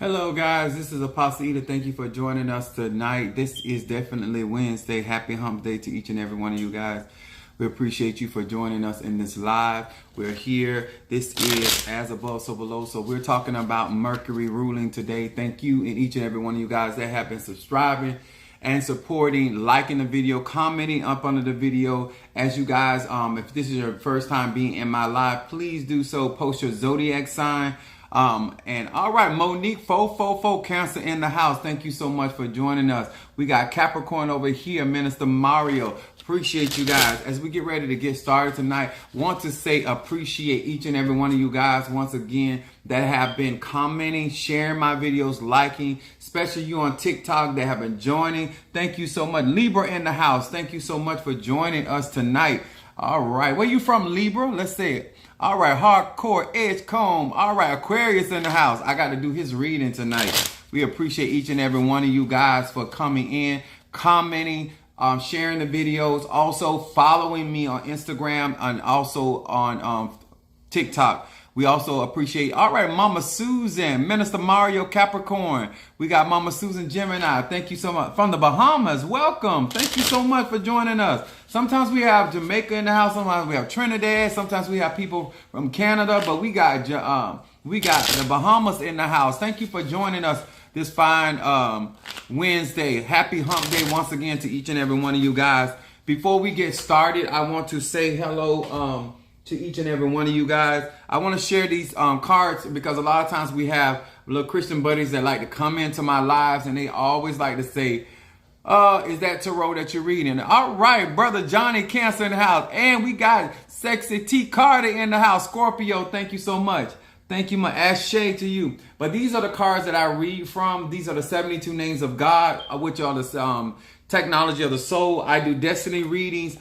Hello guys, this is Apostle Eda. Thank you for joining us tonight. This is definitely Wednesday. Happy hump day to each and every one of you guys. We appreciate you for joining us in this live. We're here. This is As Above, So Below. So we're talking about Mercury ruling today. Thank you and each and every one of you guys that have been subscribing and supporting, liking the video, commenting up under the video. As you guys, if this is your first time being in my live, please do so. Post your zodiac sign. And all right, Monique 444 Cancer in the house. Thank you so much for joining us. We got Capricorn over here, Minister Mario. Appreciate you guys. As we get ready to get started tonight, want to say appreciate each and every one of you guys once again that have been commenting, sharing my videos, liking, especially you on TikTok that have been joining. Thank you so much. Libra in the house. Thank you so much for joining us tonight. All right, where you from, Libra? Let's say it. All right, Hardcore Edgecomb. All right, Aquarius in the house. I got to do his reading tonight. We appreciate each and every one of you guys for coming in, commenting, sharing the videos, also following me on Instagram and also on TikTok. We also appreciate, all right, Mama Susan, Minister Mario Capricorn. We got Mama Susan Gemini. Thank you so much. From the Bahamas, welcome. Thank you so much for joining us. Sometimes we have Jamaica in the house. Sometimes we have Trinidad. Sometimes we have people from Canada. But we got the Bahamas in the house. Thank you for joining us this fine Wednesday. Happy hump day once again to each and every one of you guys. Before we get started, I want to say hello to each and every one of you guys. I want to share these cards because a lot of times we have little Christian buddies that like to come into my lives and they always like to say, is that tarot that you're reading? All right, brother Johnny Cancer in the house. And we got Sexy T Carter in the house. Scorpio, thank you so much. Thank you, my ashe to you. But these are the cards that I read from. These are the 72 names of God, which are the technology of the soul. I do destiny readings.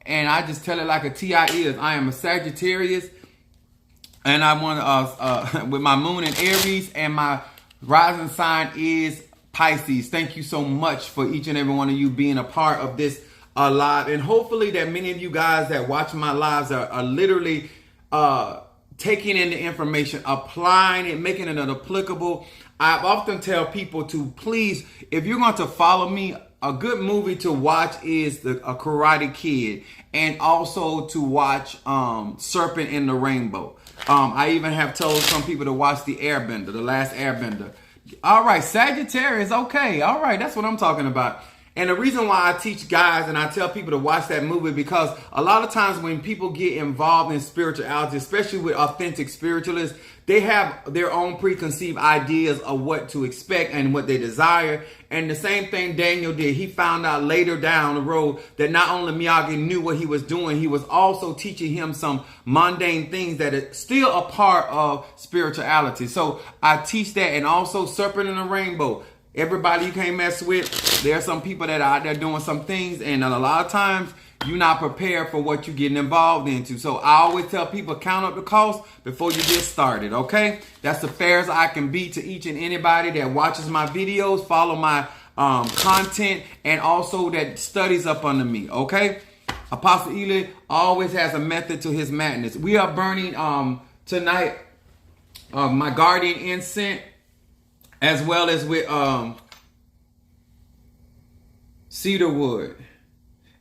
And I just tell it like a T.I. is. I am a Sagittarius. And I want with my moon in Aries. And my rising sign is Pisces. Thank you so much for each and every one of you being a part of this live. And hopefully that many of you guys that watch my lives are literally taking in the information, applying it, making it applicable. I often tell people to please, if you're going to follow me, a good movie to watch is a Karate Kid, and also to watch Serpent in the Rainbow. I even have told some people to watch The Airbender, The Last Airbender. All right, Sagittarius, okay. All right, that's what I'm talking about. And the reason why I teach guys and I tell people to watch that movie, because a lot of times when people get involved in spirituality, especially with authentic spiritualists, they have their own preconceived ideas of what to expect and what they desire. And the same thing Daniel did. He found out later down the road that not only Miyagi knew what he was doing, he was also teaching him some mundane things that are still a part of spirituality. So I teach that, and also Serpent in the Rainbow. Everybody you can't mess with. There are some people that are out there doing some things, and a lot of times you're not prepared for what you're getting involved into. So I always tell people, count up the cost before you get started, okay? That's the fair as I can be to each and anybody that watches my videos, follow my content, and also that studies up under me, okay? Apostle Ely always has a method to his madness. We are burning tonight my guardian incense, as well as with cedar wood.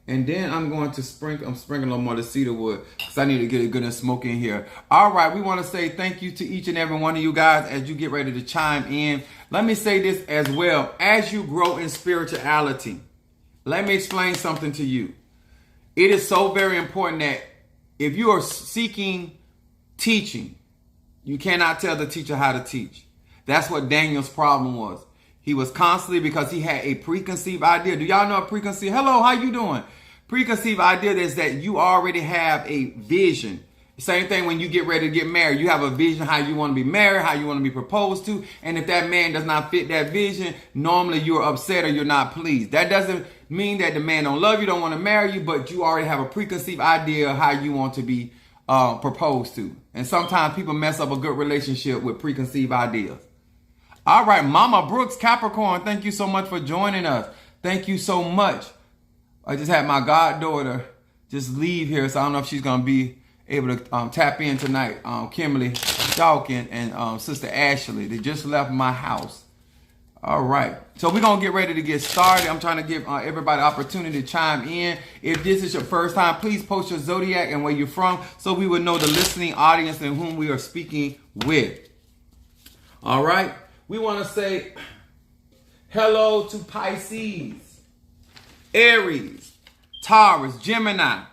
And then I'm going to sprinkle a little more of the cedar wood because I need to get it good and smoky in here. All right, we want to say thank you to each and every one of you guys as you get ready to chime in. Let me say this as well. As you grow in spirituality, let me explain something to you. It is so very important that if you are seeking teaching, you cannot tell the teacher how to teach. That's what Daniel's problem was. He was constantly, because he had a preconceived idea. Do y'all know a preconceived? Hello, how you doing? Preconceived idea is that you already have a vision. Same thing when you get ready to get married. You have a vision how you want to be married, how you want to be proposed to. And if that man does not fit that vision, normally you're upset or you're not pleased. That doesn't mean that the man don't love you, don't want to marry you, but you already have a preconceived idea of how you want to be proposed to. And sometimes people mess up a good relationship with preconceived ideas. All right, Mama Brooks Capricorn, thank you so much for joining us. Thank you so much. I just had my goddaughter just leave here, so I don't know if she's going to be able to tap in tonight. Kimberly, Dawkins and Sister Ashley. They just left my house. All right. So we're going to get ready to get started. I'm trying to give everybody opportunity to chime in. If this is your first time, please post your zodiac and where you're from so we will know the listening audience and whom we are speaking with. All right. We want to say hello to Pisces, Aries, Taurus, Gemini,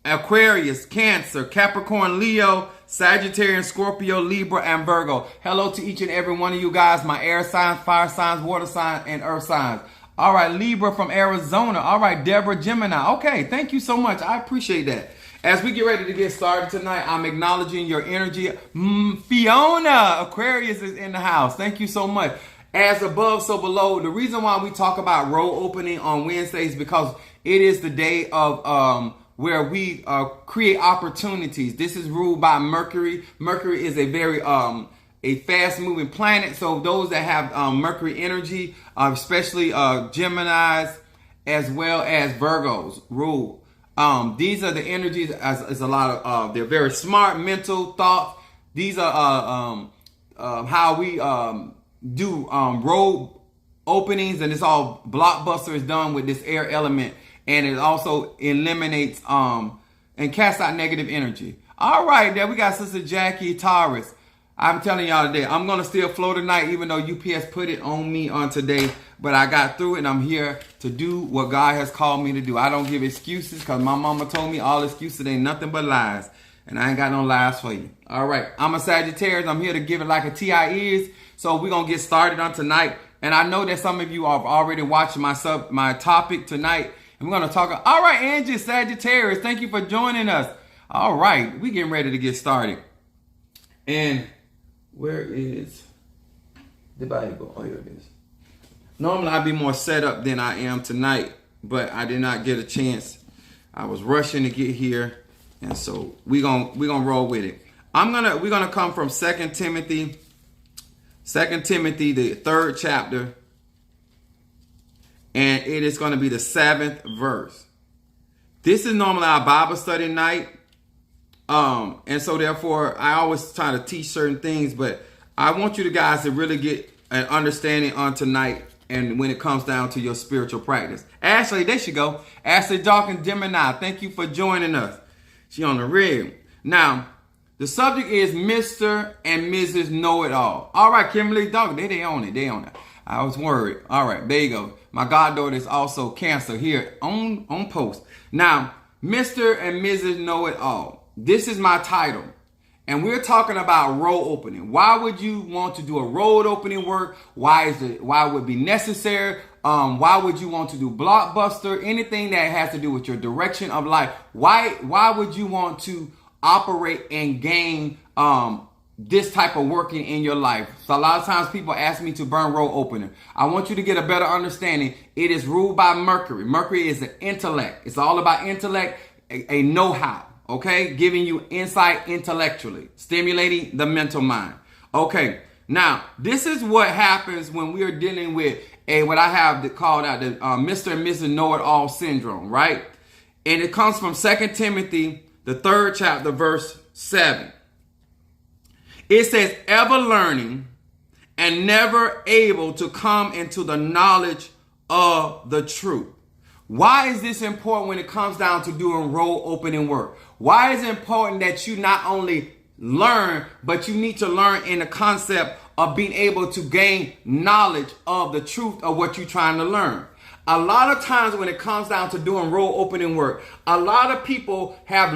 Aquarius, Cancer, Capricorn, Leo, Sagittarius, Scorpio, Libra, and Virgo. Hello to each and every one of you guys, my air signs, fire signs, water signs, and earth signs. All right, Libra from Arizona. All right, Deborah, Gemini. Okay, thank you so much. I appreciate that. As we get ready to get started tonight, I'm acknowledging your energy. Fiona, Aquarius is in the house. Thank you so much. As above, so below. The reason why we talk about road opening on Wednesdays because it is the day of where we create opportunities. This is ruled by Mercury. Mercury is a very a fast-moving planet. So those that have Mercury energy, especially Geminis as well as Virgos, rule. These are the energies as a lot of they're very smart, mental thoughts. These are how we do road openings, and it's all blockbuster is done with this air element. And it also eliminates and casts out negative energy. All right, there we got Sister Jackie Taurus. I'm telling y'all today, I'm going to still flow tonight, even though UPS put it on me on today. But I got through it, and I'm here to do what God has called me to do. I don't give excuses because my mama told me all excuses ain't nothing but lies. And I ain't got no lies for you. All right, I'm a Sagittarius. I'm here to give it like a TI is. So we're going to get started on tonight. And I know that some of you are already watching my topic tonight. We're going to talk. All right, Angie, Sagittarius, thank you for joining us. All right, we getting ready to get started. And where is the Bible? Oh, here it is. Normally, I'd be more set up than I am tonight, but I did not get a chance. I was rushing to get here, and so we're gonna roll with it. We're gonna come from 2 Timothy, the 3rd chapter. And it is going to be the 7th verse. This is normally our Bible study night. And so therefore, I always try to teach certain things. But I want you guys to really get an understanding on tonight and when it comes down to your spiritual practice. Ashley, there she go. Ashley Dawkins, Gemini. Thank you for joining us. She on the rig. Now, the subject is Mr. and Mrs. Know-It-All. All right, Kimberly Dawkins. They own it. They own it. I was worried. All right, there you go. My goddaughter is also Cancer here on post. Now, Mr. and Mrs. Know-It-All. This is my title. And we're talking about road opening. Why would you want to do a road opening work? Why would it be necessary? Why would you want to do blockbuster? Anything that has to do with your direction of life. Why would you want to operate and gain this type of working in your life? So a lot of times people ask me to burn road opening. I want you to get a better understanding. It is ruled by Mercury. Mercury is an intellect. It's all about intellect, a know-how, okay? Giving you insight intellectually, stimulating the mental mind. Okay, now this is what happens when we are dealing with what I have called out the Mr. and Mrs. Know-It-All syndrome, right? And it comes from 2 Timothy, the 3rd chapter, verse 7. It says, ever learning and never able to come into the knowledge of the truth. Why is this important when it comes down to doing road opening work? Why is it important that you not only learn, but you need to learn in the concept of being able to gain knowledge of the truth of what you're trying to learn? A lot of times when it comes down to doing road opening work, a lot of people have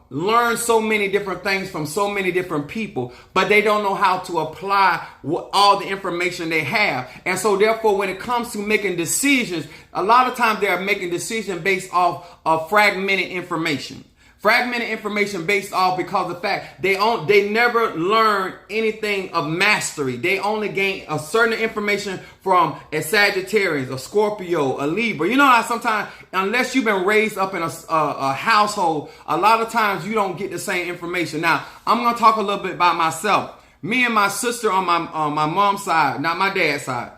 learned so many different things from so many different people, but they don't know how to apply all the information they have. And so therefore, when it comes to making decisions, a lot of times they are making decisions based off of fragmented information. Fragmented information based off because of the fact they never learn anything of mastery. They only gain a certain information from a Sagittarius, a Scorpio, a Libra. You know how sometimes, unless you've been raised up in a household, a lot of times you don't get the same information. Now, I'm going to talk a little bit about myself. Me and my sister on my mom's side, not my dad's side.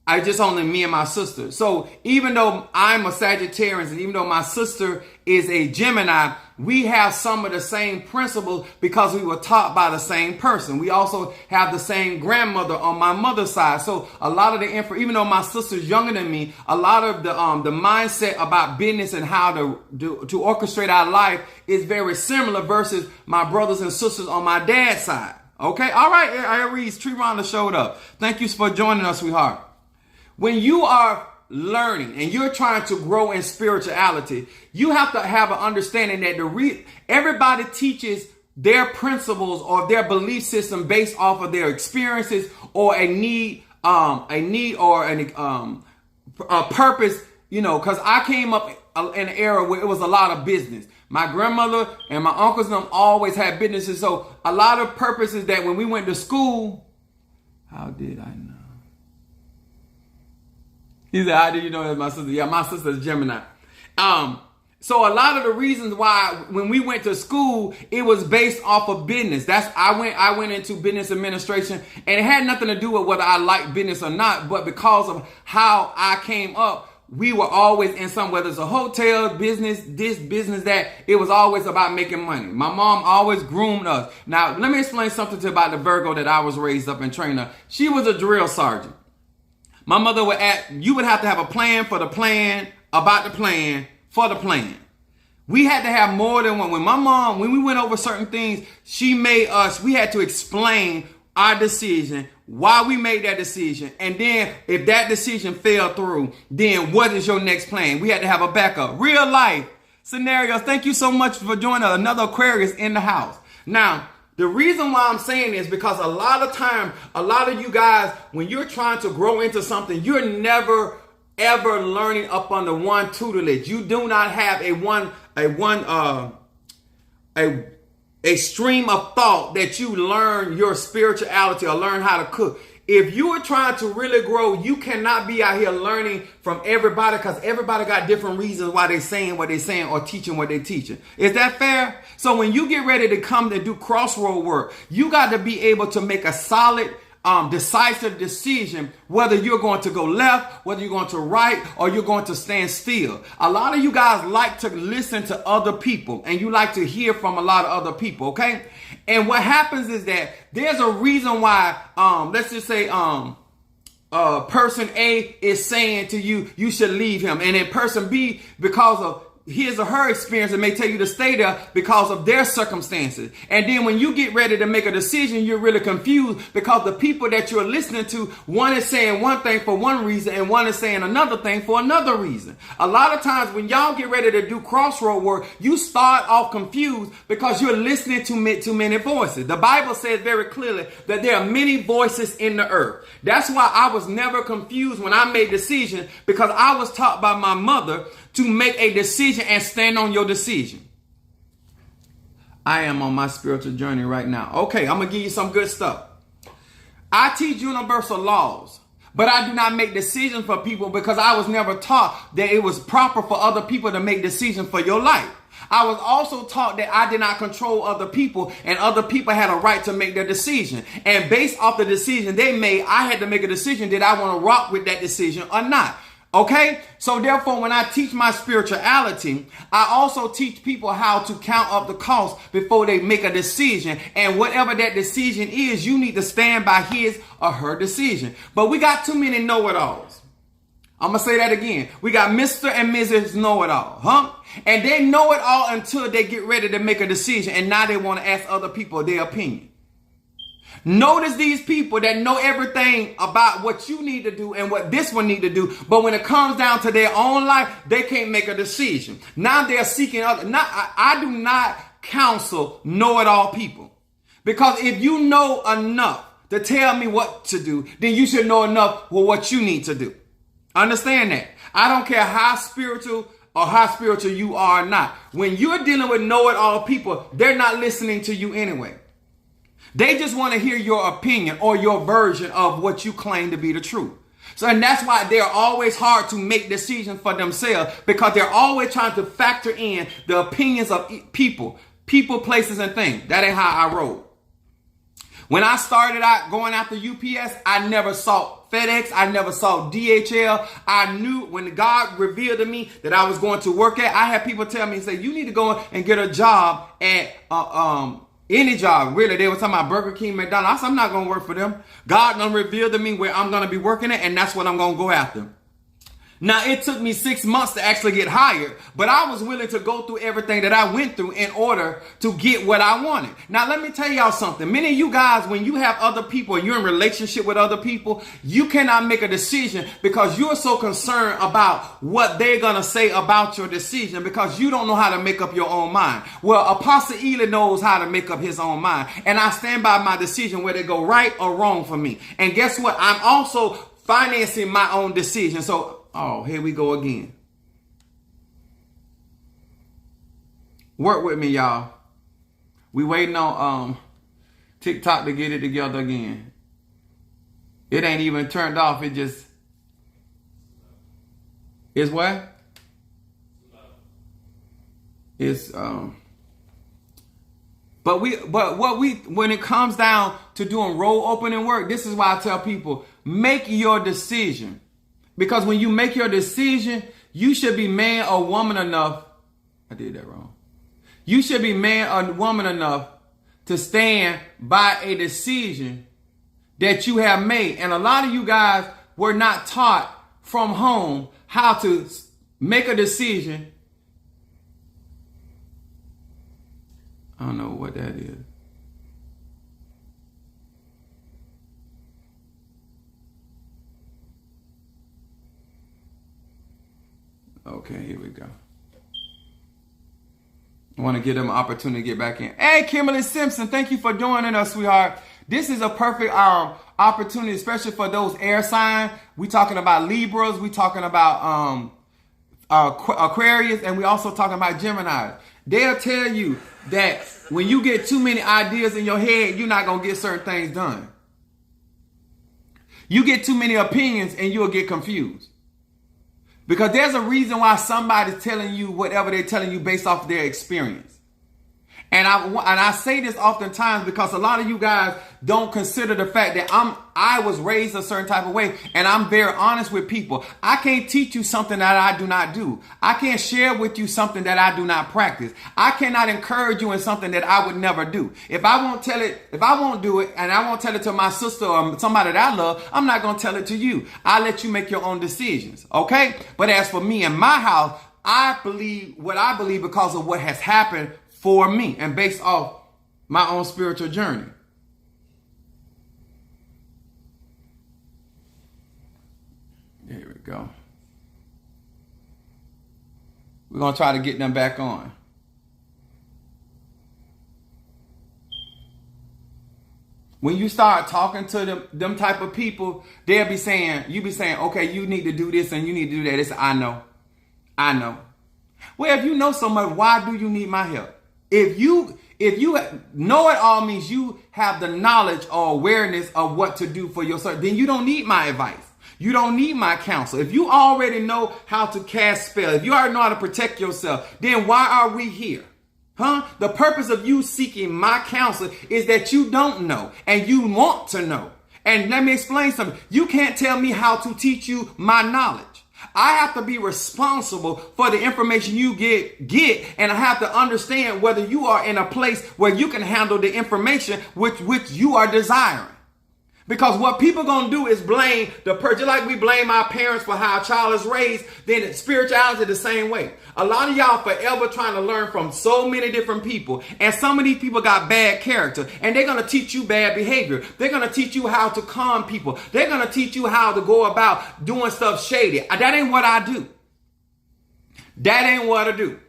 I just only me and my sister. So even though I'm a Sagittarius and even though my sister is a Gemini, we have some of the same principles because we were taught by the same person. We also have the same grandmother on my mother's side. So a lot of the info, even though my sister's younger than me, a lot of the mindset about business and how to orchestrate our life is very similar versus my brothers and sisters on my dad's side. Okay. All right. Aries, Tree Rhonda showed up. Thank you for joining us, sweetheart. When you are learning and you're trying to grow in spirituality, you have to have an understanding that everybody teaches their principles or their belief system based off of their experiences or a need or a purpose, because I came up in an era where it was a lot of business. My grandmother and my uncles and them always had businesses. So a lot of purposes that when we went to school, how did I know? He said, how do you know that's my sister? Yeah, my sister's Gemini. So a lot of the reasons why when we went to school, it was based off of business. I went into business administration, and it had nothing to do with whether I liked business or not, but because of how I came up, we were always in some, whether it's a hotel, business, this, business, that, it was always about making money. My mom always groomed us. Now, let me explain something about the Virgo that I was raised up and trained up. She was a drill sergeant. My mother you would have to have a plan for the plan, about the plan, for the plan. We had to have more than one. When we went over certain things, we had to explain our decision, why we made that decision. And then if that decision fell through, then what is your next plan? We had to have a backup. Real life scenarios. Thank you so much for joining us. Another Aquarius in the house. Now, the reason why I'm saying this, because a lot of you guys, when you're trying to grow into something, you're never ever learning up under one tutelage. You do not have a stream of thought that you learn your spirituality or learn how to cook. If you are trying to really grow, you cannot be out here learning from everybody, because everybody got different reasons why they're saying what they're saying or teaching what they're teaching. Is that fair? So when you get ready to come to do crossroad work, you got to be able to make a solid, decisive decision whether you're going to go left, whether you're going to right, or you're going to stand still. A lot of you guys like to listen to other people, and you like to hear from a lot of other people, okay? And what happens is that there's a reason why, let's just say, person A is saying to you, you should leave him. And then person B, because of his or her experience, it may tell you to stay there because of their circumstances. And then when you get ready to make a decision, you're really confused because the people that you're listening to, one is saying one thing for one reason and one is saying another thing for another reason. A lot of times when y'all get ready to do crossroad work, you start off confused because you're listening to too many voices. The Bible says very clearly that there are many voices in the earth. That's why I was never confused when I made decisions, because I was taught by my mother to make a decision and stand on your decision. I am on my spiritual journey right now. Okay, I'm going to give you some good stuff. I teach universal laws, but I do not make decisions for people because I was never taught that it was proper for other people to make decisions for your life. I was also taught that I did not control other people, and other people had a right to make their decision. And based off the decision they made, I had to make a decision. Did I want to rock with that decision or not? Okay, so therefore, when I teach my spirituality, I also teach people how to count up the cost before they make a decision. And whatever that decision is, you need to stand by his or her decision. But we got too many know-it-alls. I'm going to say that again. We got Mr. and Mrs. Know-it-all, huh? And they know it all until they get ready to make a decision. And now they want to ask other people their opinion. Notice these people that know everything about what you need to do and what this one need to do. But when it comes down to their own life, they can't make a decision. Now they're seeking other. I do not counsel know-it-all people. Because if you know enough to tell me what to do, then you should know enough for what you need to do. Understand that. I don't care how spiritual you are or not. When you're dealing with know-it-all people, they're not listening to you anyway. They just want to hear your opinion or your version of what you claim to be the truth. And that's why they're always hard to make decisions for themselves, because they're always trying to factor in the opinions of people, places, and things. That ain't how I roll. When I started out going after UPS, I never saw FedEx. I never saw DHL. I knew when God revealed to me that I was going to work at, I had people tell me, say, you need to go and get a job at any job. Really, they were talking about Burger King, McDonald's. I said, I'm not going to work for them. God done revealed to me where I'm going to be working at, and that's what I'm going to go after. Now, it took me 6 months to actually get hired, but I was willing to go through everything that I went through in order to get what I wanted. Now, let me tell y'all something. Many of you guys, when you have other people and you're in relationship with other people, you cannot make a decision because you're so concerned about what they're going to say about your decision because you don't know how to make up your own mind. Well, Apostle Ely knows how to make up his own mind, and I stand by my decision whether it go right or wrong for me. And guess what? I'm also financing my own decision. So, oh, here we go again. Work with me, y'all. We waiting on TikTok to get it together again. It ain't even turned off. It just is what? It's but when it comes down to doing roll opening work, this is why I tell people, make your decision. Because when you make your decision, you should be man or woman enough. I did that wrong. You should be man or woman enough to stand by a decision that you have made. And a lot of you guys were not taught from home how to make a decision. I don't know what that is. Okay, here we go. I want to give them an opportunity to get back in. Hey, Kimberly Simpson, thank you for joining us, sweetheart. This is a perfect opportunity, especially for those air signs. We talking about Libras. We talking about Aquarius, and we also talking about Gemini. They'll tell you that when you get too many ideas in your head, you're not going to get certain things done. You get too many opinions and you'll get confused. Because there's a reason why somebody's telling you whatever they're telling you based off their experience. And I say this oftentimes because a lot of you guys don't consider the fact that I was raised a certain type of way, and I'm very honest with people. I can't teach you something that I do not do. I can't share with you something that I do not practice. I cannot encourage you in something that I would never do. If I won't do it, and I won't tell it to my sister or somebody that I love, I'm not going to tell it to you. I let you make your own decisions, okay? But as for me and my house, I believe what I believe because of what has happened for me and based off my own spiritual journey. There we go. We're going to try to get them back on. When you start talking to them type of people, you be saying, okay, you need to do this and you need to do that. It's, I know. Well, if you know so much, why do you need my help? If you know it all means you have the knowledge or awareness of what to do for yourself, then you don't need my advice. You don't need my counsel. If you already know how to cast spells, if you already know how to protect yourself, then why are we here? Huh? The purpose of you seeking my counsel is that you don't know and you want to know. And let me explain something. You can't tell me how to teach you my knowledge. I have to be responsible for the information you get, and I have to understand whether you are in a place where you can handle the information which you are desiring. Because what people gonna do is blame the person, just like we blame our parents for how a child is raised, then spirituality the same way. A lot of y'all forever trying to learn from so many different people, and some of these people got bad character, and they're gonna teach you bad behavior. They're gonna teach you how to con people. They're gonna teach you how to go about doing stuff shady. That ain't what I do. That ain't what I do.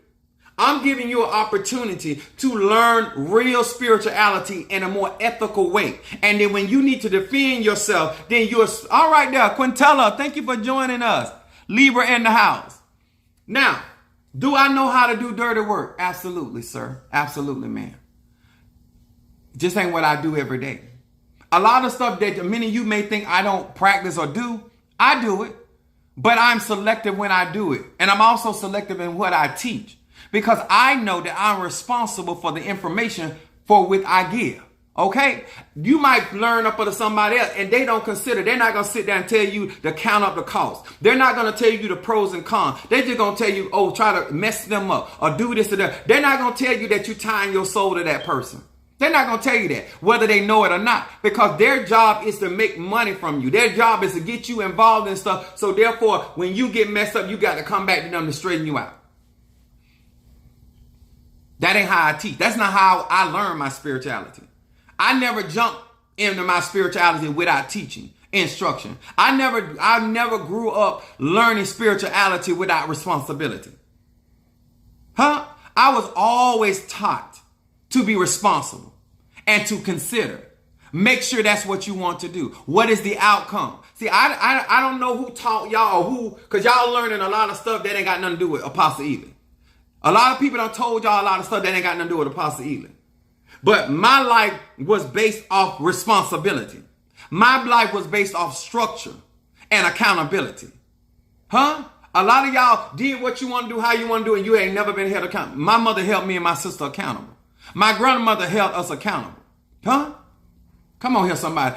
I'm giving you an opportunity to learn real spirituality in a more ethical way. And then when you need to defend yourself, then you're all right there. Quintella, thank you for joining us. Libra in the house. Now, do I know how to do dirty work? Absolutely, sir. Absolutely, man. Just ain't what I do every day. A lot of stuff that many of you may think I don't practice or do, I do it. But I'm selective when I do it. And I'm also selective in what I teach. Because I know that I'm responsible for the information for which I give. Okay? You might learn up under somebody else and they're not going to sit down and tell you to count up the cost. They're not going to tell you the pros and cons. They're just going to tell you, oh, try to mess them up or do this or that. They're not going to tell you that you're tying your soul to that person. They're not going to tell you that, whether they know it or not, because their job is to make money from you. Their job is to get you involved in stuff. So therefore, when you get messed up, you got to come back to them to straighten you out. That ain't how I teach. That's not how I learn my spirituality. I never jumped into my spirituality without teaching, instruction. I never grew up learning spirituality without responsibility. I was always taught to be responsible and to consider. Make sure that's what you want to do. What is the outcome? See, I don't know who taught y'all or who, because y'all learning a lot of stuff that ain't got nothing to do with Apostle Ely. A lot of people done told y'all a lot of stuff that ain't got nothing to do with Apostle Ely. But my life was based off responsibility. My life was based off structure and accountability. A lot of y'all did what you want to do, how you want to do, and you ain't never been held accountable. My mother held me and my sister accountable. My grandmother held us accountable. Come on here, somebody.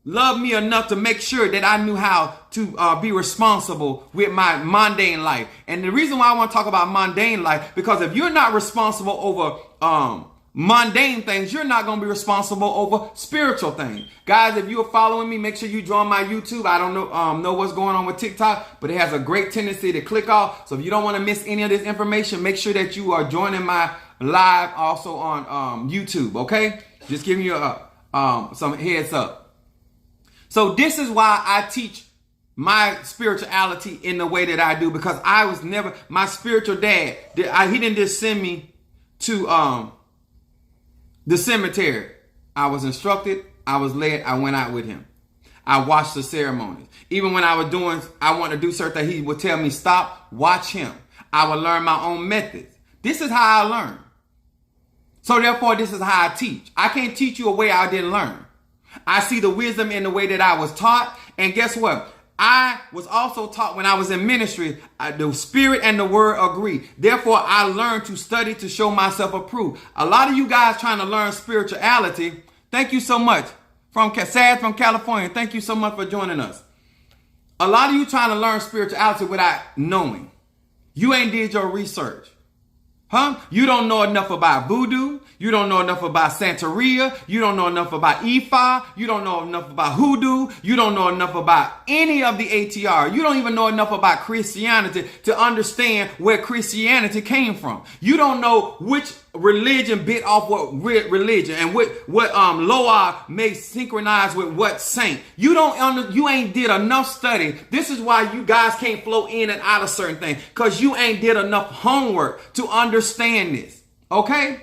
Love me enough to make sure that I knew how to be responsible with my mundane life. And the reason why I want to talk about mundane life, because if you're not responsible over mundane things, you're not going to be responsible over spiritual things. Guys, if you're following me, make sure you join my YouTube. I don't know what's going on with TikTok, but it has a great tendency to click off. So if you don't want to miss any of this information, make sure that you are joining my live also on YouTube. Okay, just giving you some heads up. So this is why I teach my spirituality in the way that I do, because I was never, my spiritual dad, he didn't just send me to the cemetery. I was instructed, I was led, I went out with him. I watched the ceremonies. Even when I wanted to do certain things, he would tell me, stop, watch him. I would learn my own methods. This is how I learn. So therefore, this is how I teach. I can't teach you a way I didn't learn. I see the wisdom in the way that I was taught. And guess what? I was also taught when I was in ministry, the spirit and the word agree. Therefore, I learned to study to show myself approved. A lot of you guys trying to learn spirituality, thank you so much. Sad from California, thank you so much for joining us. A lot of you trying to learn spirituality without knowing. You ain't did your research. You don't know enough about voodoo. You don't know enough about Santeria. You don't know enough about Ifa. You don't know enough about hoodoo. You don't know enough about any of the ATR. You don't even know enough about Christianity to understand where Christianity came from. You don't know which religion bit off what religion and what Loa may synchronize with what saint. You ain't did enough study. This is why you guys can't flow in and out of certain things, because you ain't did enough homework to understand this. Okay?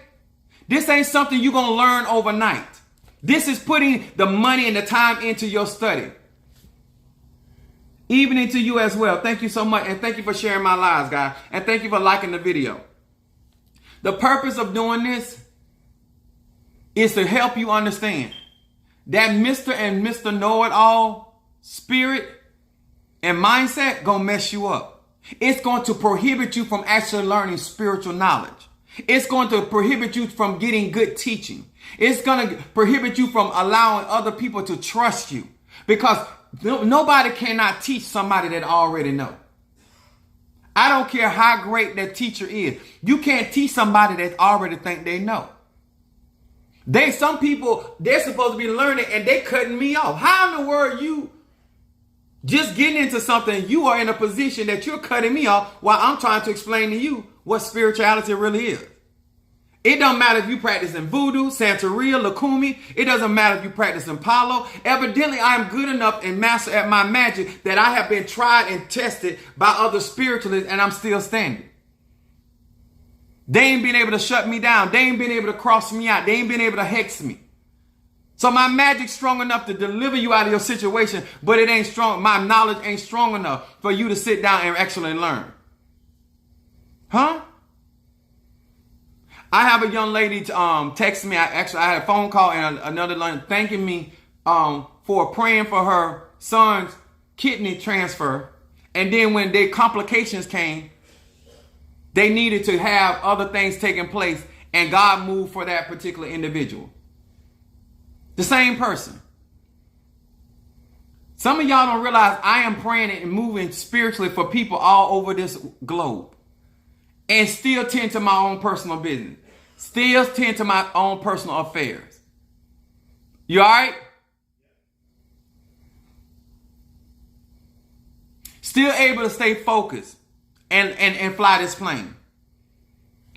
This ain't something you're going to learn overnight. This is putting the money and the time into your study. Even into you as well. Thank you so much. And thank you for sharing my lives, guys. And thank you for liking the video. The purpose of doing this is to help you understand that Mr. and Mr. Know-it-all spirit and mindset gonna mess you up. It's going to prohibit you from actually learning spiritual knowledge. It's going to prohibit you from getting good teaching. It's going to prohibit you from allowing other people to trust you, because nobody cannot teach somebody that already know. I don't care how great that teacher is. You can't teach somebody that already think they know. Some people, they're supposed to be learning and they cutting me off. How in the world you just getting into something, you are in a position that you're cutting me off while I'm trying to explain to you what spirituality really is. It don't matter if you practice in voodoo, Santeria, Lakumi. It doesn't matter if you practice in Palo. Evidently, I'm good enough and master at my magic that I have been tried and tested by other spiritualists, and I'm still standing. They ain't been able to shut me down. They ain't been able to cross me out. They ain't been able to hex me. So my magic's strong enough to deliver you out of your situation, but it ain't strong. My knowledge ain't strong enough for you to sit down and actually learn. I have a young lady text me. I had a phone call and another line thanking me for praying for her son's kidney transfer. And then when their complications came, they needed to have other things taking place. and God moved for that particular individual. The same person. Some of y'all don't realize I am praying and moving spiritually for people all over this globe. And still tend to my own personal business. Still tend to my own personal affairs. You all right? Still able to stay focused and fly this plane.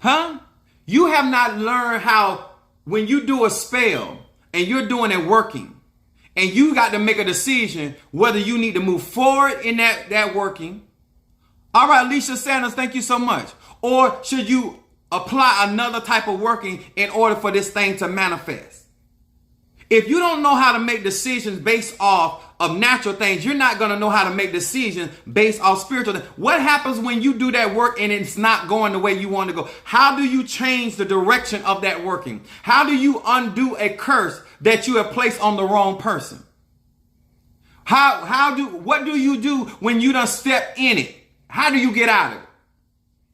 Huh? You have not learned how when you do a spell and you're doing it working and you got to make a decision whether you need to move forward in that working. All right, Alicia Sanders, thank you so much. Or should you apply another type of working in order for this thing to manifest? If you don't know how to make decisions based off of natural things, you're not going to know how to make decisions based off spiritual things. What happens when you do that work and it's not going the way you want to go? How do you change the direction of that working? How do you undo a curse that you have placed on the wrong person? What do you do when you done step in it? How do you get out of it?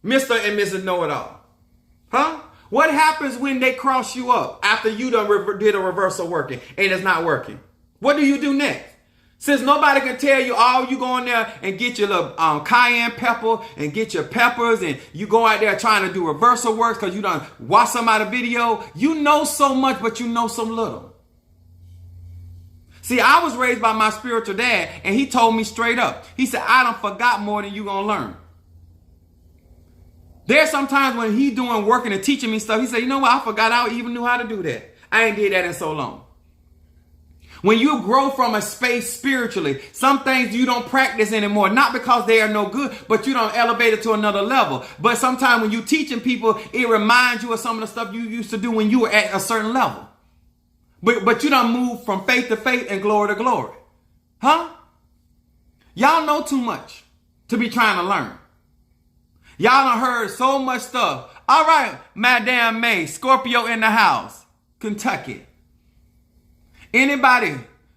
Mr. and Mrs. Know-It-All. Huh? What happens when they cross you up after you done did a reversal working and it's not working? What do you do next? Since nobody can tell you, oh, you go in there and get your little cayenne pepper and get your peppers and you go out there trying to do reversal works because you done watch somebody's video. You know so much, but you know so little. See, I was raised by my spiritual dad and he told me straight up. He said, I done forgot more than you gonna learn. There's sometimes when he doing working and teaching me stuff, he said, you know what? I forgot I even knew how to do that. I ain't did that in so long. When you grow from a space spiritually, some things you don't practice anymore, not because they are no good, but you don't elevate it to another level. But sometimes when you teaching people, it reminds you of some of the stuff you used to do when you were at a certain level. But you done moved from faith to faith and glory to glory. Huh? Y'all know too much to be trying to learn. Y'all done heard so much stuff. All right, Madame May, Scorpio in the house, Kentucky. Anybody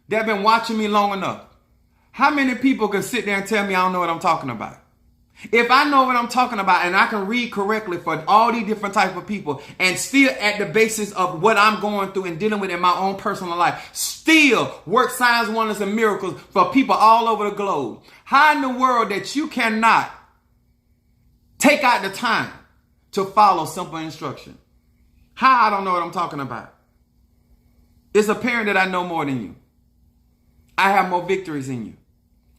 that been watching me long enough, how many people can sit there and tell me I don't know what I'm talking about? If I know what I'm talking about and I can read correctly for all these different types of people and still at the basis of what I'm going through and dealing with in my own personal life, still work signs, wonders, and miracles for people all over the globe. How in the world that you cannot take out the time to follow simple instruction? How? I don't know what I'm talking about. It's apparent that I know more than you. I have more victories than you.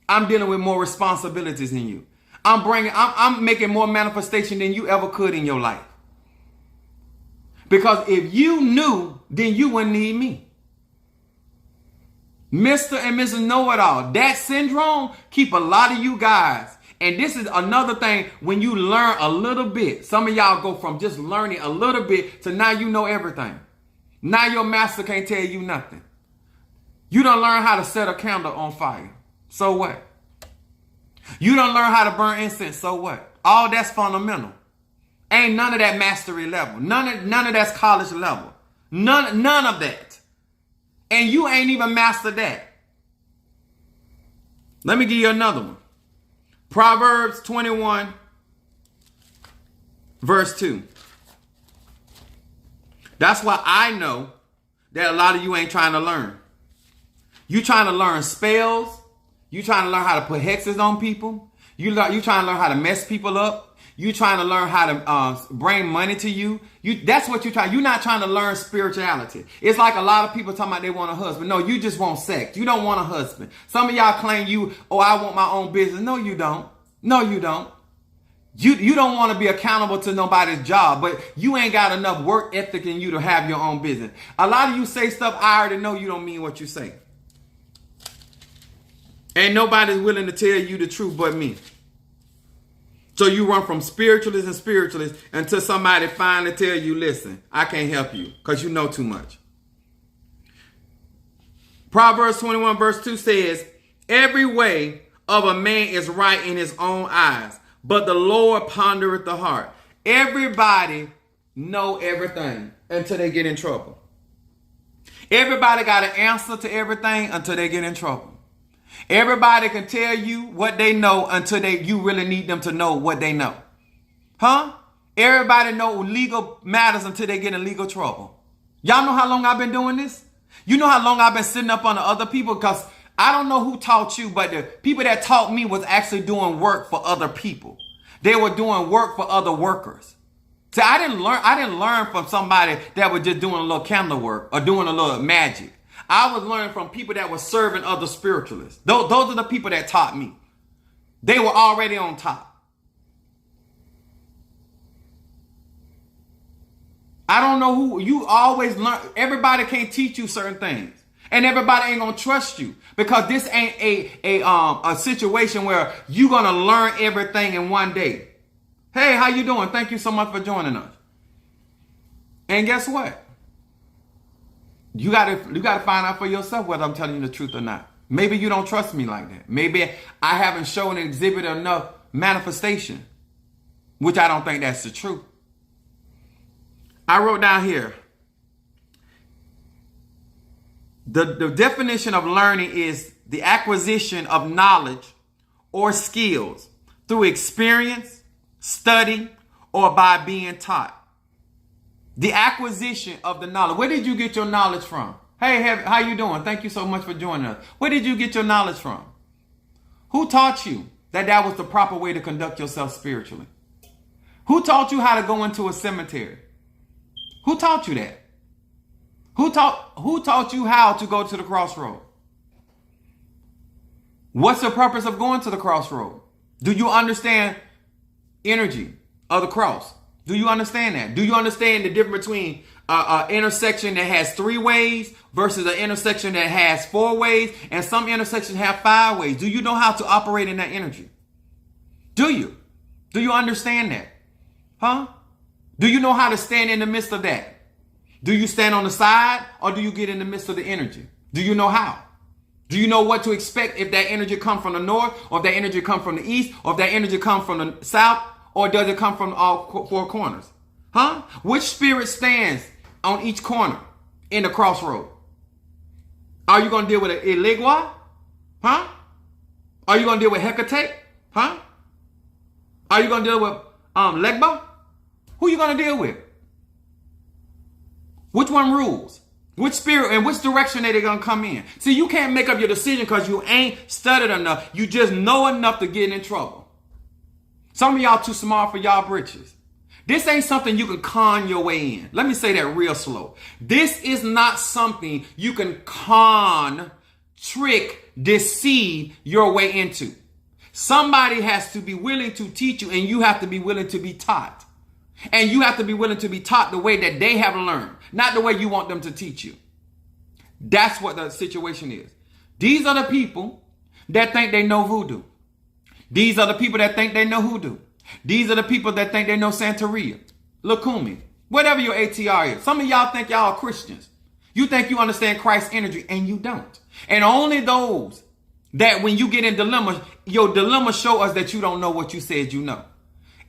I'm dealing with more responsibilities than you. I'm making more manifestation than you ever could in your life. Because if you knew, then you wouldn't need me. Mr. and Mrs. Know-It-All, that Symdrone keep a lot of you guys. And this is another thing when you learn a little bit. Some of y'all go from just learning a little bit to now you know everything. Now your master can't tell you nothing. You don't learn how to set a candle on fire. So what? You don't learn how to burn incense. So what? All that's fundamental. Ain't none of that mastery level. None of that's college level. None of that. And you ain't even mastered that. Let me give you another one. Proverbs 21, verse 2. That's why I know that a lot of you ain't trying to learn. You trying to learn spells. You trying to learn how to put hexes on people. You trying to learn how to mess people up. You trying to learn how to bring money to you. That's what you try. You're not trying to learn spirituality. It's like a lot of people talking about they want a husband. No, you just want sex. You don't want a husband. Some of y'all claim I want my own business. No, you don't. No, you don't. You don't want to be accountable to nobody's job, but you ain't got enough work ethic in you to have your own business. A lot of you say stuff I already know you don't mean what you say. Ain't nobody's willing to tell you the truth but me. So you run from spiritualists and spiritualists until somebody finally tell you, listen, I can't help you because you know too much. Proverbs 21 verse 2 says, every way of a man is right in his own eyes, but the Lord pondereth the heart. Everybody know everything until they get in trouble. Everybody got an answer to everything until they get in trouble. Everybody can tell you what they know until you really need them to know what they know. Huh? Everybody know legal matters until they get in legal trouble. Y'all know how long I've been doing this? You know how long I've been sitting up under other people? Because I don't know who taught you, but the people that taught me was actually doing work for other people. They were doing work for other workers. See, I didn't learn from somebody that was just doing a little candle work or doing a little magic. I was learning from people that were serving other spiritualists. Those are the people that taught me. They were already on top. I don't know who. You always learn. Everybody can't teach you certain things. And everybody ain't gonna trust you, because this ain't a situation where you're gonna learn everything in one day. Hey, how you doing? Thank you so much for joining us. And guess what? You gotta find out for yourself whether I'm telling you the truth or not. Maybe you don't trust me like that. Maybe I haven't shown and exhibited enough manifestation, which I don't think that's the truth. I wrote down here, the definition of learning is the acquisition of knowledge or skills through experience, study, or by being taught. The acquisition of the knowledge. Where did you get your knowledge from? Hey, how you doing? Thank you so much for joining us. Where did you get your knowledge from? Who taught you that was the proper way to conduct yourself spiritually? Who taught you how to go into a cemetery? Who taught you that? Who taught you how to go to the crossroad? What's the purpose of going to the crossroad? Do you understand energy of the cross? Do you understand that? Do you understand the difference between an intersection that has 3 ways versus an intersection that has 4 ways, and some intersections have 5 ways? Do you know how to operate in that energy? Do you? Do you understand that? Huh? Do you know how to stand in the midst of that? Do you stand on the side, or do you get in the midst of the energy? Do you know how? Do you know what to expect if that energy comes from the north, or if that energy comes from the east, or if that energy comes from the south, or does it come from all 4 corners? Huh? Which spirit stands on each corner in the crossroad? Are you going to deal with an Eligwa? Huh? Are you going to deal with Hecate? Huh? Are you going to deal with Legba? Who are you going to deal with? Which one rules? Which spirit and which direction are they going to come in? See, you can't make up your decision because you ain't studied enough. You just know enough to get in trouble. Some of y'all too smart for y'all britches. This ain't something you can con your way in. Let me say that real slow. This is not something you can con, trick, deceive your way into. Somebody has to be willing to teach you, and you have to be willing to be taught. And you have to be willing to be taught the way that they have learned, not the way you want them to teach you. That's what the situation is. These are the people that think they know voodoo. These are the people that think they know hoodoo. These are the people that think they know Santeria, Lakumi, whatever your ATR is. Some of y'all think y'all are Christians. You think you understand Christ's energy, and you don't. And only those that when you get in dilemma, your dilemma show us that you don't know what you said you know.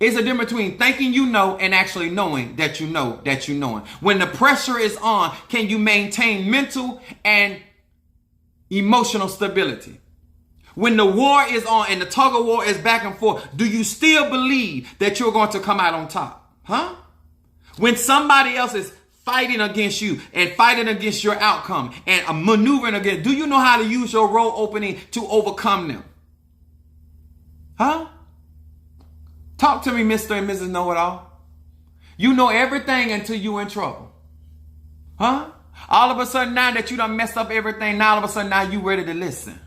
It's a difference between thinking you know and actually knowing that you know that you know. When the pressure is on, can you maintain mental and emotional stability? When the war is on and the tug of war is back and forth, do you still believe that you're going to come out on top? Huh? When somebody else is fighting against you and fighting against your outcome and maneuvering against, do you know how to use your road opening to overcome them? Huh? Talk to me, Mr. and Mrs. Know-It-All. You know everything until you're in trouble. Huh? All of a sudden now that you done messed up everything, now all of a sudden now you ready to listen.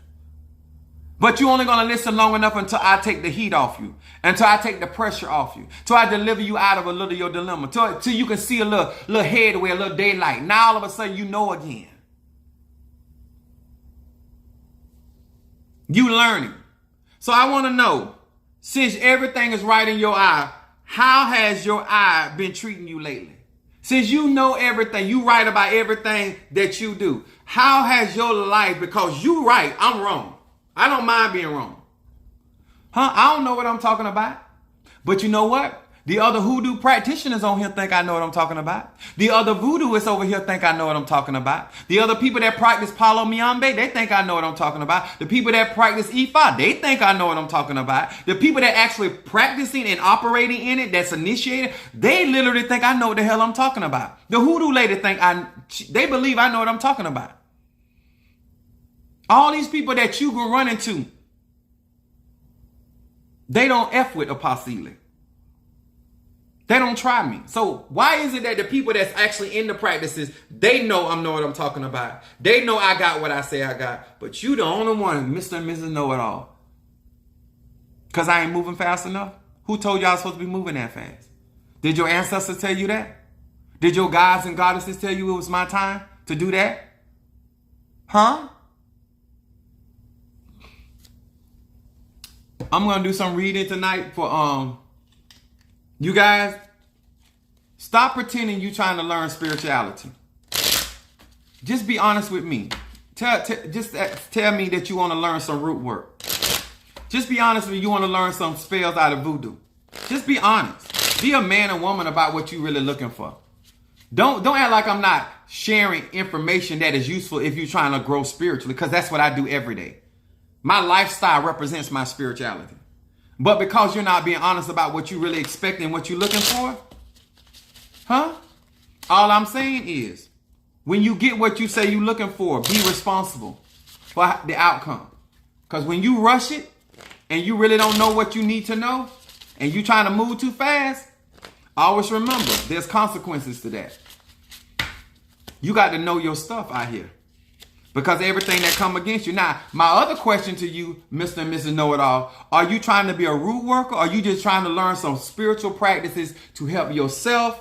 But you're only going to listen long enough until I take the heat off you, until I take the pressure off you, till I deliver you out of a little of your dilemma, till you can see a little headway, a little daylight. Now all of a sudden you know again. You learning. So I want to know, since everything is right in your eye, how has your eye been treating you lately? Since you know everything, you right about everything that you do, how has your life, because you right, I'm wrong. I don't mind being wrong. Huh? I don't know what I'm talking about. But you know what? The other hoodoo practitioners on here think I know what I'm talking about. The other voodooists over here think I know what I'm talking about. The other people that practice Palo Miambe, they think I know what I'm talking about. The people that practice Ifa, they think I know what I'm talking about. The people that actually practicing and operating in it, that's initiated, they literally think I know what the hell I'm talking about. The hoodoo lady they believe I know what I'm talking about. All these people that you can run into, they don't F with Apostle. They don't try me. So why is it that the people that's actually in the practices, they know what I'm talking about. They know I got what I say I got. But you the only one, Mr. and Mrs. Know-It-All. Because I ain't moving fast enough? Who told you I was supposed to be moving that fast? Did your ancestors tell you that? Did your gods and goddesses tell you it was my time to do that? Huh? I'm going to do some reading tonight for you guys. Stop pretending you're trying to learn spirituality. Just be honest with me. Just tell me that you want to learn some root work. Just be honest with me. You want to learn some spells out of voodoo. Just be honest. Be a man and woman about what you're really looking for. Don't act like I'm not sharing information that is useful if you're trying to grow spiritually, because that's what I do every day. My lifestyle represents my spirituality. But because you're not being honest about what you really expect and what you're looking for, huh? All I'm saying is, when you get what you say you're looking for, be responsible for the outcome. Because when you rush it and you really don't know what you need to know and you're trying to move too fast, always remember, there's consequences to that. You got to know your stuff out here. Because everything that come against you. Now, my other question to you, Mr. and Mrs. Know-It-All, are you trying to be a root worker? Or are you just trying to learn some spiritual practices to help yourself?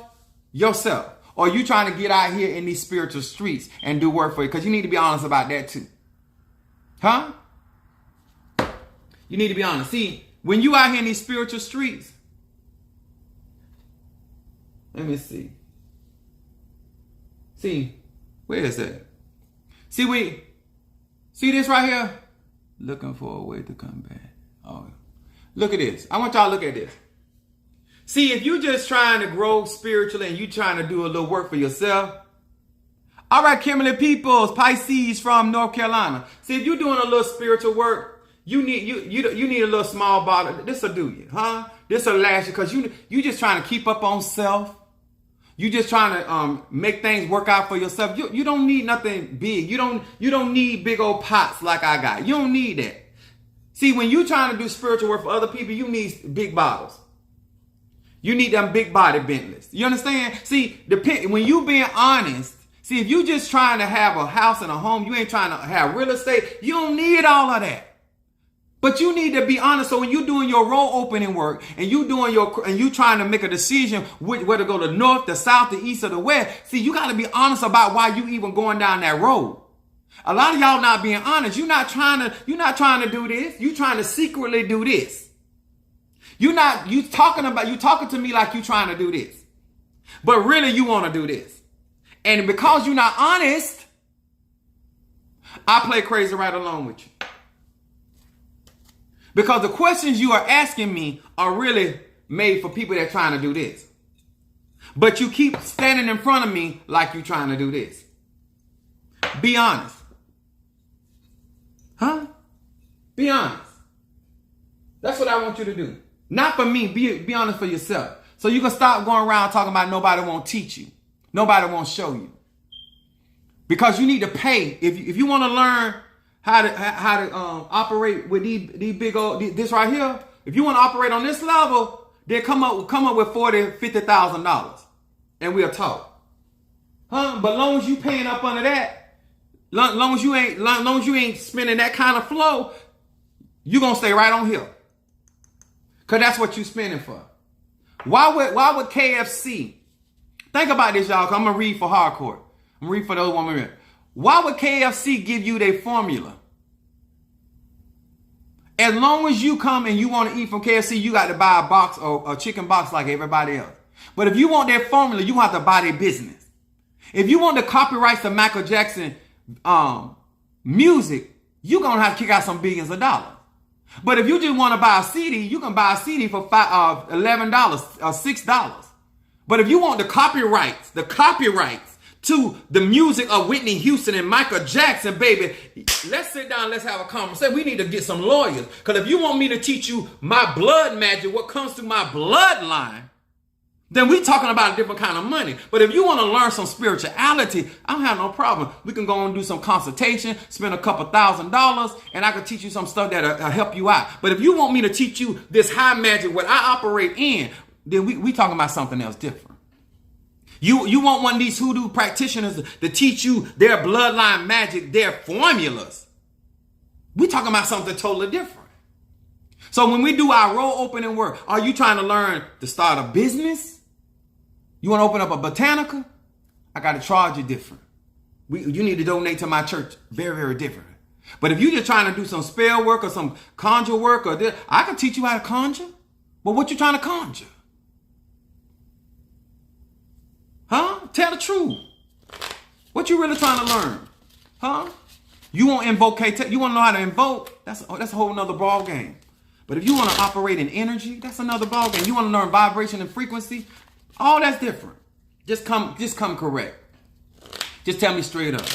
Or are you trying to get out here in these spiritual streets and do work for you? Because you need to be honest about that too. Huh? You need to be honest. See, when you out here in these spiritual streets, let me see. See, where is that? See this right here? Looking for a way to come back. Oh, look at this. I want y'all to look at this. See, if you just trying to grow spiritually and you trying to do a little work for yourself. All right, Kimberly Peoples, Pisces from North Carolina. See, if you're doing a little spiritual work, you need a little small bottle. This will do you, huh? This will last you because you just trying to keep up on self. You just trying to make things work out for yourself. You don't need nothing big. You don't need big old pots like I got. You don't need that. See, when you trying to do spiritual work for other people, you need big bottles. You need them big body Bentleys. You understand? See, when you being honest, see, if you just trying to have a house and a home, you ain't trying to have real estate, you don't need all of that. But you need to be honest. So when you're doing your road opening work and you trying to make a decision where to go, to north, the south, the east, or the west, see, you got to be honest about why you even going down that road. A lot of y'all not being honest. You're not trying to do this. You trying to secretly do this. You talking to me like you trying to do this, but really you want to do this. And because you're not honest, I play crazy right along with you. Because the questions you are asking me are really made for people that are trying to do this. But you keep standing in front of me like you're trying to do this. Be honest. Huh? Be honest. That's what I want you to do. Not for me. Be honest for yourself. So you can stop going around talking about nobody won't teach you. Nobody won't show you. Because you need to pay. If you want to learn how to operate with these big old, this right here. If you want to operate on this level, then come up with $40,000, $50,000, and we'll talk. Huh? But long as you paying up under that, long as you ain't spending that kind of flow, you gonna stay right on here. Cause that's what you spending for. Why would KFC? Think about this, y'all. Cause I'm gonna read for hardcore. I'm gonna read for those 1 minute. Why would KFC give you their formula? As long as you come and you want to eat from KFC, you got to buy a box or a chicken box like everybody else. But if you want their formula, you have to buy their business. If you want the copyrights to Michael Jackson music, you're going to have to kick out some billions of dollars. But if you just want to buy a CD, you can buy a CD for $11 or $6. But if you want the copyrights to the music of Whitney Houston and Michael Jackson, baby, let's sit down, let's have a conversation. We need to get some lawyers. Because if you want me to teach you my blood magic, what comes through my bloodline, then we talking about a different kind of money. But if you want to learn some spirituality, I don't have no problem. We can go and do some consultation, spend a couple $1,000s, and I can teach you some stuff that'll help you out. But if you want me to teach you this high magic, what I operate in, then we talking about something else different. You want one of these hoodoo practitioners to teach you their bloodline magic, their formulas. We talking about something totally different. So when we do our role opening work, are you trying to learn to start a business? You want to open up a botanica? I got to charge you different. You need to donate to my church. Very, very different. But if you're just trying to do some spell work or some conjure work, I can teach you how to conjure. But what you trying to conjure? Huh? Tell the truth. What you really trying to learn? Huh? You want to invoke, you want to know how to invoke? That's a whole nother ball game. But if you want to operate in energy, that's another ball game. You want to learn vibration and frequency? All that's different. Just come correct. Just tell me straight up.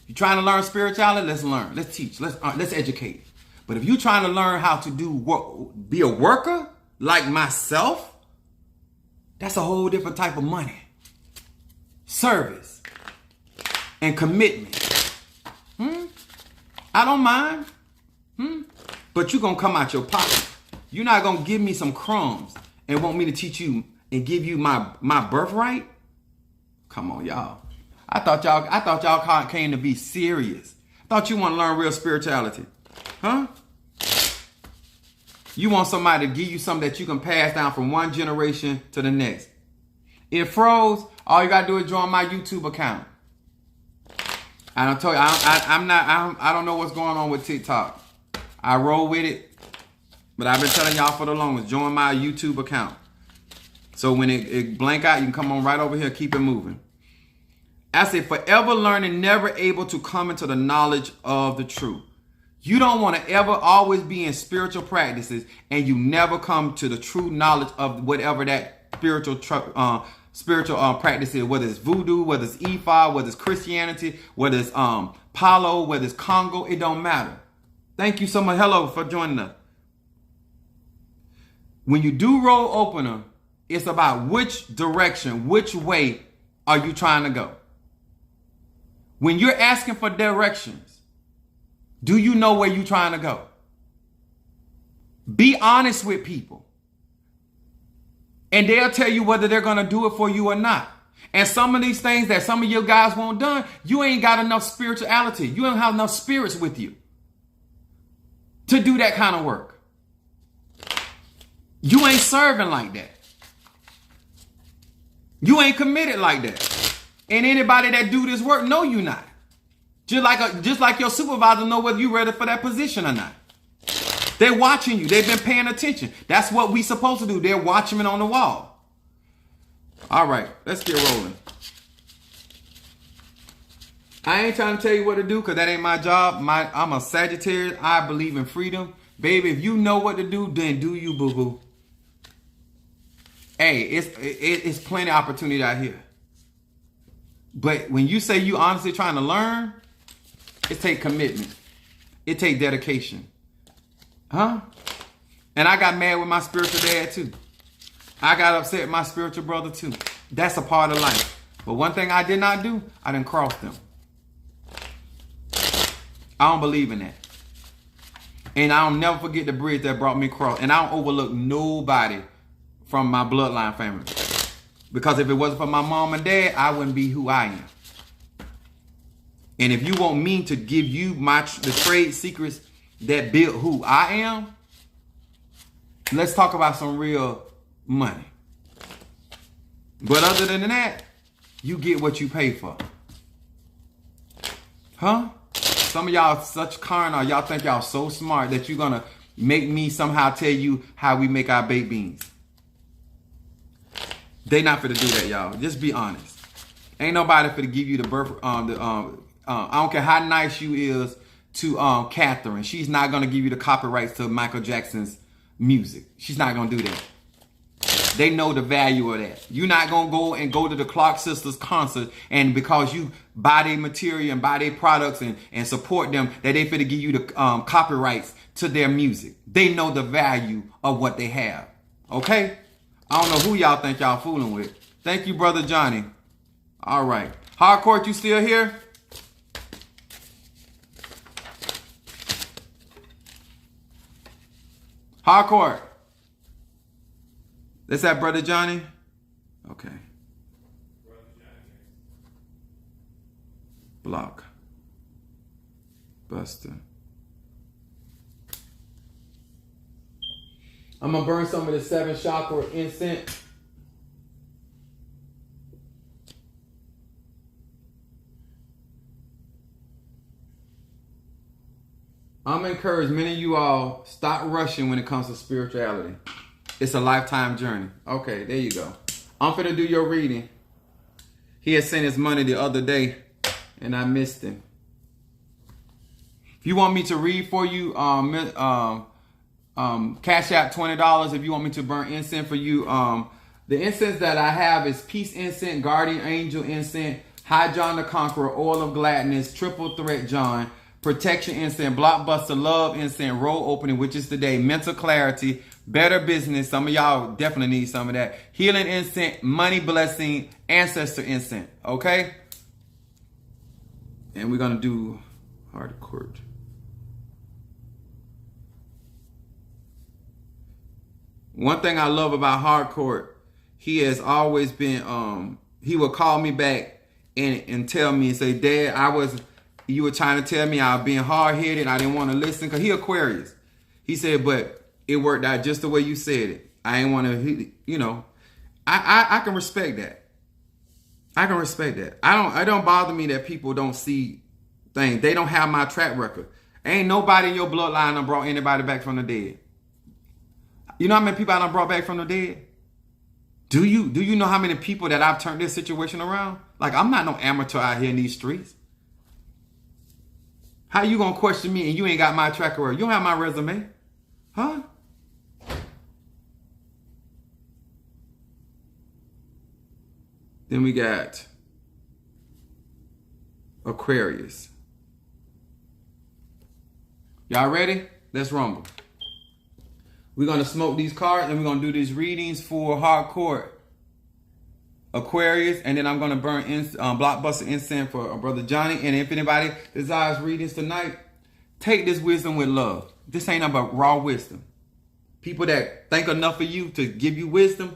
You trying to learn spirituality? Let's learn. Let's teach. Let's educate. But if you're trying to learn how to be a worker like myself, that's a whole different type of money. Service and commitment. I don't mind. But you're going to come out your pocket. You're not going to give me some crumbs and want me to teach you and give you my birthright. Come on, y'all. I thought y'all came to be serious. I thought you want to learn real spirituality. Huh? You want somebody to give you something that you can pass down from one generation to the next. It froze. All you gotta do is join my YouTube account. I don't tell you, I don't know what's going on with TikTok. I roll with it, but I've been telling y'all for the longest, join my YouTube account. So when it blank out, you can come on right over here, keep it moving. I said, forever learning, never able to come into the knowledge of the truth. You don't want to ever always be in spiritual practices and you never come to the true knowledge of whatever that spiritual practice is, whether it's voodoo, whether it's Ifa, whether it's Christianity, whether it's Palo, whether it's Congo, it don't matter. Thank you so much. Hello for joining us. When you do role opener, it's about which direction, which way are you trying to go? When you're asking for directions, do you know where you're trying to go? Be honest with people. And they'll tell you whether they're going to do it for you or not. And some of these things that some of you guys want done, you ain't got enough spirituality. You don't have enough spirits with you to do that kind of work. You ain't serving like that. You ain't committed like that. And anybody that do this work, know you not. Just like your supervisor know whether you ready for that position or not. They're watching you. They've been paying attention. That's what we supposed to do. They're watching it on the wall. All right, let's get rolling. I ain't trying to tell you what to do because that ain't my job. I'm a Sagittarius. I believe in freedom. Baby, if you know what to do, then do you, boo-boo. Hey, it's plenty of opportunity out here. But when you say you honestly trying to learn, it take commitment. It take dedication. Huh? And I got mad with my spiritual dad too. I got upset with my spiritual brother too. That's a part of life. But one thing I did not do, I didn't cross them. I don't believe in that. And I'll never forget the bridge that brought me across. And I don't overlook nobody from my bloodline family. Because if it wasn't for my mom and dad, I wouldn't be who I am. And if you want me to give you the trade secrets that built who I am, let's talk about some real money. But other than that, you get what you pay for. Huh? Some of y'all such carnal, y'all think y'all so smart that you're gonna make me somehow tell you how we make our baked beans. They not finna do that, y'all. Just be honest. Ain't nobody finna give you the birth. I don't care how nice you is to Catherine. She's not going to give you the copyrights to Michael Jackson's music. She's not going to do that. They know the value of that. You're not going to go to the Clark Sisters concert, and because you buy their material and buy their products and support them, that they finna give you the copyrights to their music. They know the value of what they have. Okay? I don't know who y'all think y'all fooling with. Thank you, Brother Johnny. All right. Hardcore, you still here? Hardcore. Is that Brother Johnny? Okay. Block. Buster. I'm going to burn some of the 7 chakra incense. I'm going to encourage many of you all, stop rushing when it comes to spirituality. It's a lifetime journey. Okay, there you go. I'm finna do your reading. He had sent his money the other day, and I missed him. If you want me to read for you, cash out $20. If you want me to burn incense for you, the incense that I have is peace incense, guardian angel incense, high John the Conqueror, oil of gladness, triple threat John, protection incense, blockbuster love incense, roll opening, which is today, mental clarity, better business. Some of y'all definitely need some of that. Healing incense, money blessing, ancestor incense. Okay? And we're going to do heart court. One thing I love about Hardcore, he has always been, he would call me back and tell me and say, Dad, you were trying to tell me I was being hard-headed. I didn't want to listen, because he Aquarius. He said, but it worked out just the way you said it. I ain't want to, you know, I can respect that. I can respect that. I don't bother me that people don't see things. They don't have my track record. Ain't nobody in your bloodline done brought anybody back from the dead. You know how many people I done brought back from the dead? Do you know how many people that I've turned this situation around? Like, I'm not no amateur out here in these streets. How you gonna question me and you ain't got my track record? You don't have my resume. Huh? Then we got Aquarius. Y'all ready? Let's rumble. We're going to smoke these cards and we're going to do these readings for Hardcore Aquarius. And then I'm going to burn blockbuster incense for Brother Johnny. And if anybody desires readings tonight, take this wisdom with love. This ain't about raw wisdom. People that think enough of you to give you wisdom,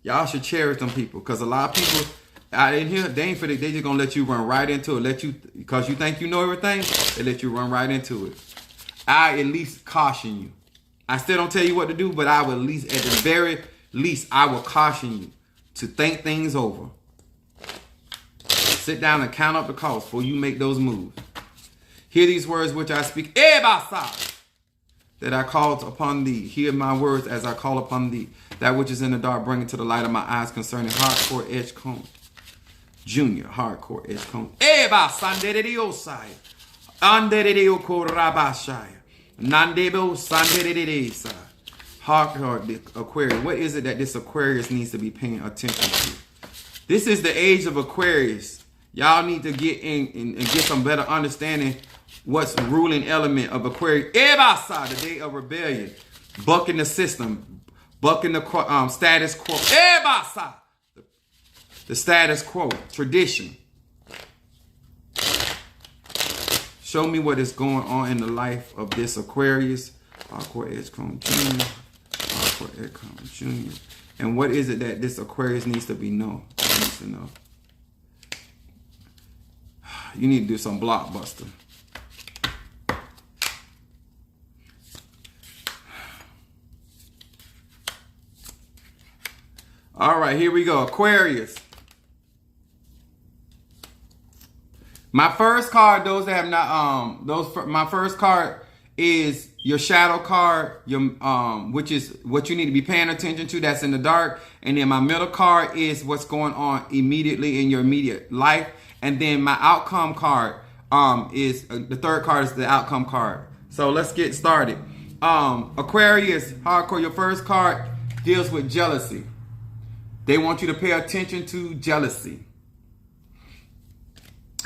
y'all should cherish them people. Because a lot of people out in here, they just going to let you run right into it. Because you think you know everything, they let you run right into it. I at least caution you. I still don't tell you what to do, but I will at least, at the very least, I will caution you to think things over. Sit down and count up the cost before you make those moves. Hear these words which I speak, that I called upon thee. Hear my words as I call upon thee. That which is in the dark, bring it to the light of my eyes concerning Hardcore Edgecombe Junior. Hardcore Edgecombe. Nandebo Sanderesa. Hardcore Aquarius. What is it that this Aquarius needs to be paying attention to? This is the age of Aquarius. Y'all need to get in and get some better understanding what's ruling element of Aquarius. Ebasa, the day of rebellion. Bucking the system. Bucking the status quo. Ebasa. The status quo. Tradition. Show me what is going on in the life of this Aquarius. Hardcore Edgecombe Jr. Hardcore Edgecombe Jr. And what is it that this Aquarius needs to be known? Needs to know. You need to do some blockbuster. All right, here we go. Aquarius. My first card, those that have not, my first card is your shadow card, your which is what you need to be paying attention to. That's in the dark. And then my middle card is what's going on immediately in your immediate life. And then my outcome card is the third card is the outcome card. So let's get started. Aquarius, hardcore, your first card deals with jealousy. They want you to pay attention to jealousy.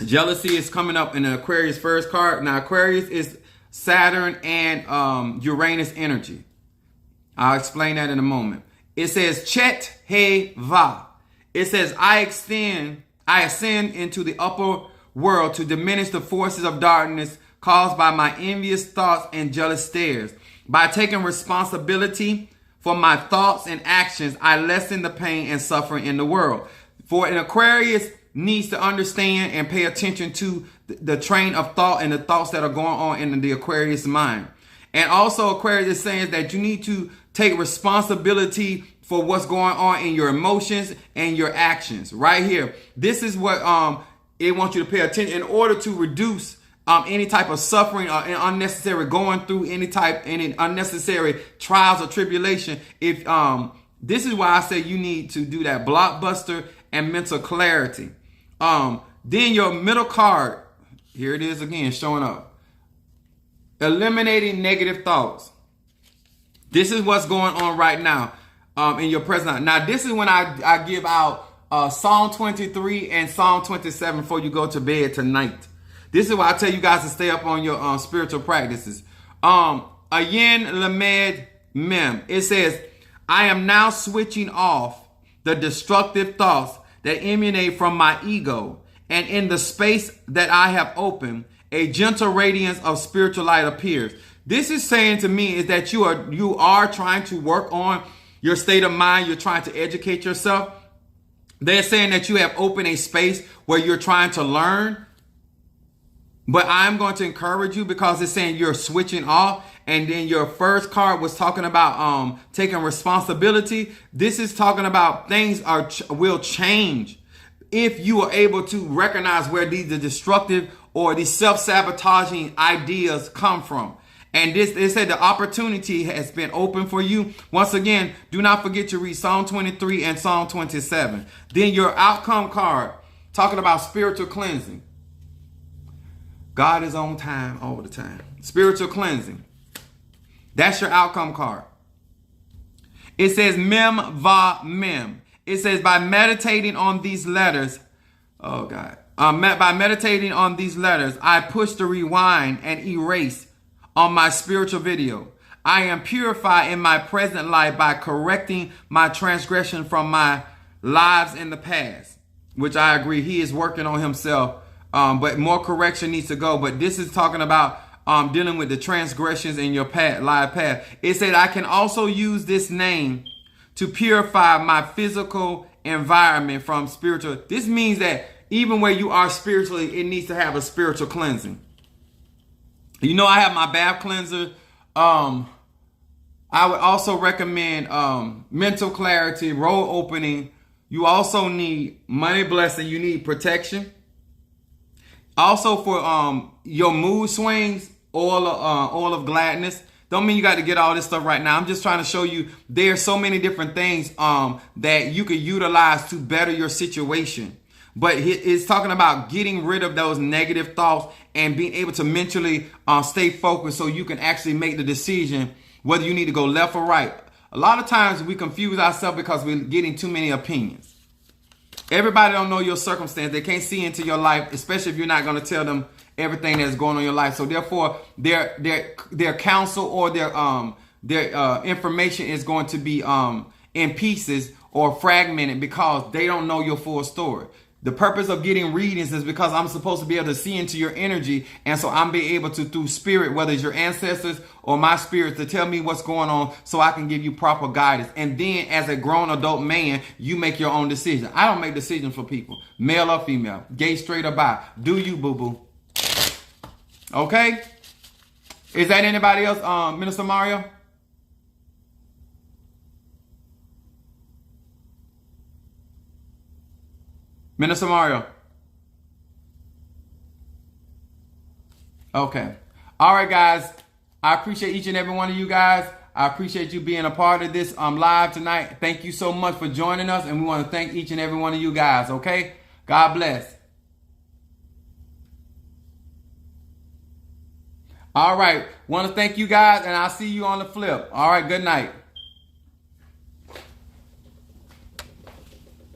Jealousy is coming up in the Aquarius first card. Now, Aquarius is Saturn and Uranus energy. I'll explain that in a moment. It says, Chet He Va. It says, I ascend into the upper world to diminish the forces of darkness caused by my envious thoughts and jealous stares. By taking responsibility for my thoughts and actions, I lessen the pain and suffering in the world. For an Aquarius needs to understand and pay attention to the train of thought and the thoughts that are going on in the Aquarius mind. And also Aquarius is saying that you need to take responsibility for what's going on in your emotions and your actions. Right here. This is what it wants you to pay attention in order to reduce any type of suffering or unnecessary going through any unnecessary trials or tribulation. If this is why I say you need to do that blockbuster and mental clarity. Then your middle card, here it is again showing up. Eliminating negative thoughts. This is what's going on right now in your present. Now this is when I give out Psalm 23 and Psalm 27 before you go to bed tonight. This is why I tell you guys to stay up on your spiritual practices. Ayin Lamed Mem. It says, I am now switching off the destructive thoughts that emanate from my ego. And in the space that I have opened, a gentle radiance of spiritual light appears. This is saying to me is that you are trying to work on your state of mind. You're trying to educate yourself. They're saying that you have opened a space where you're trying to learn. But I'm going to encourage you because it's saying you're switching off. And then your first card was talking about taking responsibility. This is talking about things will change if you are able to recognize where the destructive or the self-sabotaging ideas come from. And they said the opportunity has been open for you. Once again, do not forget to read Psalm 23 and Psalm 27. Then your outcome card talking about spiritual cleansing. God is on time all the time. Spiritual cleansing. That's your outcome card. It says Mem Va Mem. It says by meditating on these letters. Oh God. By meditating on these letters, I push the rewind and erase on my spiritual video. I am purified in my present life by correcting my transgression from my lives in the past. Which I agree. He is working on himself. But more correction needs to go. But this is talking about dealing with the transgressions in your life path. It said, I can also use this name to purify my physical environment from spiritual. This means that even where you are spiritually, it needs to have a spiritual cleansing. You know, I have my bath cleanser. I would also recommend mental clarity, road opening. You also need money blessing. You need protection. Also for your mood swings, oil of gladness. Don't mean you got to get all this stuff right now. I'm just trying to show you there are so many different things that you could utilize to better your situation. But it's talking about getting rid of those negative thoughts and being able to mentally stay focused so you can actually make the decision whether you need to go left or right. A lot of times we confuse ourselves because we're getting too many opinions. Everybody don't know your circumstance. They can't see into your life, especially if you're not going to tell them everything that's going on in your life. So therefore, their counsel or their information is going to be in pieces or fragmented because they don't know your full story. The purpose of getting readings is because I'm supposed to be able to see into your energy. And so I'm being able to, through spirit, whether it's your ancestors or my spirit, to tell me what's going on so I can give you proper guidance. And then as a grown adult man, you make your own decision. I don't make decisions for people, male or female, gay, straight or bi. Do you, boo-boo? Okay? Is that anybody else, Minister Mario? Minister Mario. Okay. All right, guys. I appreciate each and every one of you guys. I appreciate you being a part of this live tonight. Thank you so much for joining us. And we want to thank each and every one of you guys. Okay? God bless. All right. Want to thank you guys, and I'll see you on the flip. All right. Good night.